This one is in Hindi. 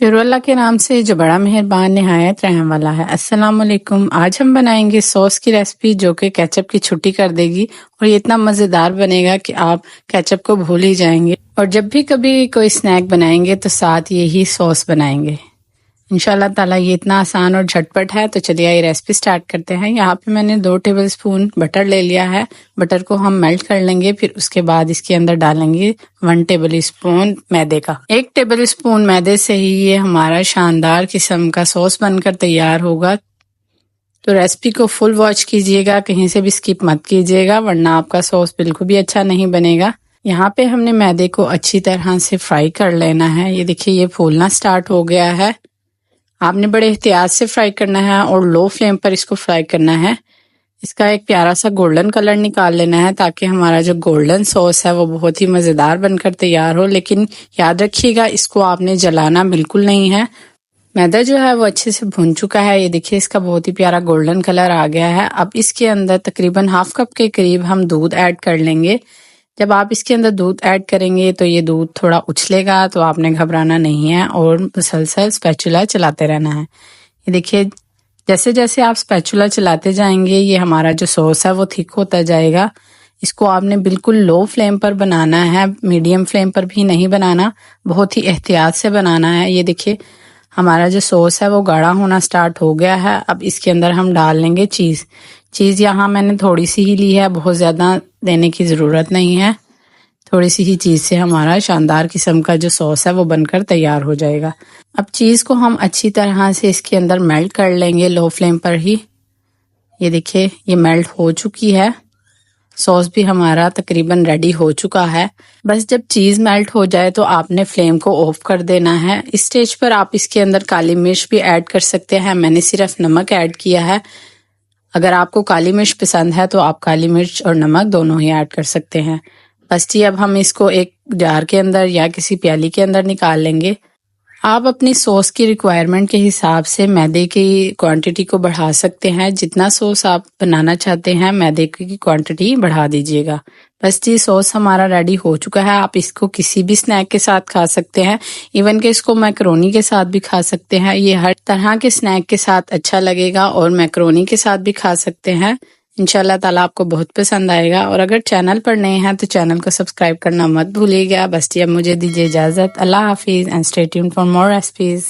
शुरू अल्लाह के नाम से जो बड़ा मेहरबान निहायत रहम वाला है। अस्सलाम वालेकुम। आज हम बनाएंगे सॉस की रेसिपी जो कि केचप की छुट्टी कर देगी और ये इतना मज़ेदार बनेगा कि आप केचप को भूल ही जाएंगे। और जब भी कभी कोई स्नैक बनाएंगे तो साथ यही सॉस बनाएंगे इंशाल्लाह ताला। ये इतना आसान और झटपट है। तो चलिए ये रेसिपी स्टार्ट करते हैं। यहाँ पे मैंने 2 टेबलस्पून बटर ले लिया है। बटर को हम मेल्ट कर लेंगे, फिर उसके बाद इसके अंदर डालेंगे 1 टेबलस्पून मैदे का। 1 टेबलस्पून मैदे से ही ये हमारा शानदार किस्म का सॉस बनकर तैयार होगा। तो रेसिपी को फुल वॉच कीजिएगा, कहीं से भी स्किप मत कीजिएगा वरना आपका सॉस बिल्कुल भी अच्छा नहीं बनेगा। यहाँ पे हमने मैदे को अच्छी तरह से फ्राई कर लेना है। ये देखिए ये फूलना स्टार्ट हो गया है। आपने बड़े एहतियात से फ्राई करना है और लो फ्लेम पर इसको फ्राई करना है। इसका एक प्यारा सा गोल्डन कलर निकाल लेना है ताकि हमारा जो गोल्डन सॉस है वो बहुत ही मज़ेदार बनकर तैयार हो। लेकिन याद रखिएगा इसको आपने जलाना बिल्कुल नहीं है। मैदा जो है वो अच्छे से भुन चुका है। ये देखिए इसका बहुत ही प्यारा गोल्डन कलर आ गया है। अब इसके अंदर तकरीबन हाफ कप के करीब हम दूध ऐड कर लेंगे। जब आप इसके अंदर दूध ऐड करेंगे तो ये दूध थोड़ा उछलेगा, तो आपने घबराना नहीं है और मुसलसल स्पैचुला चलाते रहना है। ये देखिए जैसे जैसे आप स्पैचुला चलाते जाएंगे ये हमारा जो सॉस है वो थिक होता जाएगा। इसको आपने बिल्कुल लो फ्लेम पर बनाना है, मीडियम फ्लेम पर भी नहीं बनाना, बहुत ही एहतियात से बनाना है। ये देखिए हमारा जो सॉस है वो गाढ़ा होना स्टार्ट हो गया है। अब इसके अंदर हम डाल लेंगे चीज़ यहाँ मैंने थोड़ी सी ही ली है, बहुत ज़्यादा देने की ज़रूरत नहीं है। थोड़ी सी ही चीज़ से हमारा शानदार किस्म का जो सॉस है वो बनकर तैयार हो जाएगा। अब चीज़ को हम अच्छी तरह से इसके अंदर मेल्ट कर लेंगे लो फ्लेम पर ही। ये देखिए ये मेल्ट हो चुकी है। सॉस भी हमारा तकरीबन रेडी हो चुका है। बस जब चीज़ मेल्ट हो जाए तो आपने फ्लेम को ऑफ कर देना है। इस स्टेज पर आप इसके अंदर काली मिर्च भी ऐड कर सकते हैं। मैंने सिर्फ नमक ऐड किया है। अगर आपको काली मिर्च पसंद है तो आप काली मिर्च और नमक दोनों ही ऐड कर सकते हैं। बस जी अब हम इसको एक जार के अंदर या किसी प्याली के अंदर निकाल लेंगे। आप अपनी सॉस की रिक्वायरमेंट के हिसाब से मैदे की क्वांटिटी को बढ़ा सकते हैं। जितना सॉस आप बनाना चाहते हैं मैदे की क्वांटिटी बढ़ा दीजिएगा। बस जी सॉस हमारा रेडी हो चुका है। आप इसको किसी भी स्नैक के साथ खा सकते हैं, इवन कि इसको मैकरोनी के साथ भी खा सकते हैं। ये हर तरह के स्नैक के साथ अच्छा लगेगा और मैकरोनी के साथ भी खा सकते हैं। इंशाल्लाह ताला आपको बहुत पसंद आएगा। और अगर चैनल पर नए हैं तो चैनल को सब्सक्राइब करना मत भूलिएगा। बस जी अब मुझे दीजिए इजाज़त। अल्लाह हाफिज़ and stay tuned for more recipes.